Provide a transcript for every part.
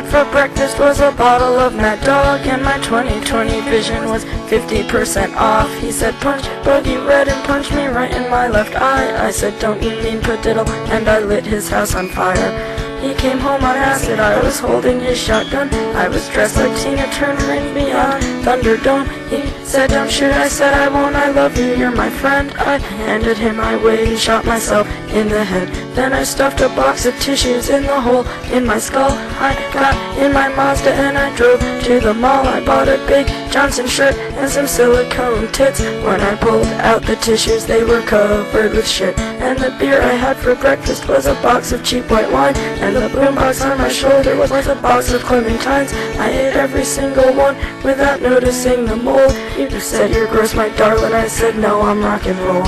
had for breakfast was a bottle of Mad Dog, and my 20/20 vision was 50% off. He said punch bogey red and punched me right in my left eye. I said don't you mean padiddle, and I lit his house on fire. He came home on acid, I was holding his shotgun. I was dressed like Tina Turner in Beyond Thunderdome. He said don't shoot, I said I won't, I love you, you're my friend. I handed him my weight and shot myself in the head. Then I stuffed a box of tissues in the hole in my skull. I got in my Mazda and I drove to the mall. I bought a big Johnson shirt and some silicone tits. When I pulled out the tissues, they were covered with shit. And the beer I had for breakfast was a box of cheap white wine, and the boombox on my shoulder was a box of clementines. I ate every single one without noticing the mold. You said you're gross, my darling. I said no, I'm rock and roll.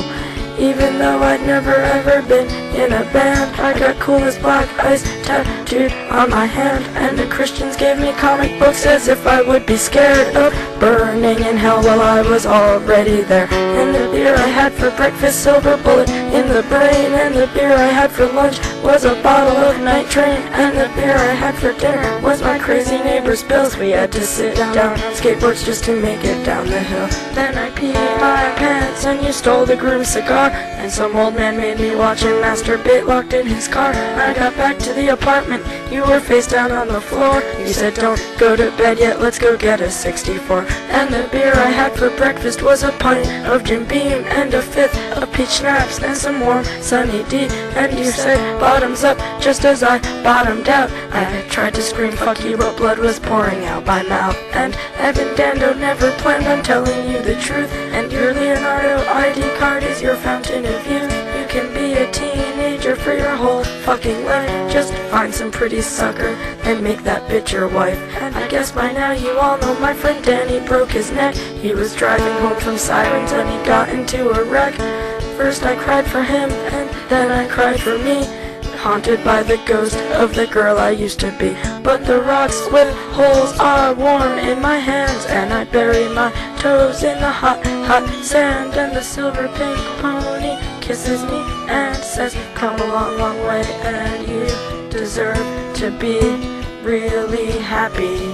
Even though I'd never ever been in a band, I got cool as black ice tattooed on my hand, and the Christians gave me comic books as if I would be scared of burning in hell while I was already there. And the beer I had for breakfast, silver bullet in the brain, and the beer I had for lunch was a bottle of Night Train, and the beer I had for dinner was my crazy neighbor's bills. We had to sit down on skateboards just to make it down the hill. Then I peed my pants and you stole the groom's cigar, and some old man made me watch him masturbate locked in his car. I got back to the apartment, you were face down on the floor. You said don't go to bed yet, let's go get a 64. And the beer I had for breakfast was a pint of Jim Beam and a fifth of peach schnapps and some warm Sunny D. And you said bottoms up just as I bottomed out. I tried to scream fuck you, but blood was pouring out my mouth. And Evan Dando never planned on telling you the truth, and your Leonardo ID card is your fountain of youth. You can be a teenager for your whole fucking life. Just find some pretty sucker and make that bitch your wife. And I guess by now you all know my friend Danny broke his neck. He was driving home from Sirens and he got into a wreck. First I cried for him and then I cried for me, haunted by the ghost of the girl I used to be. But the rocks with holes are warm in my hands, and I bury my toes in the hot, hot sand. And the silver pink pony kisses me and says come a long, long way, and you deserve to be really happy.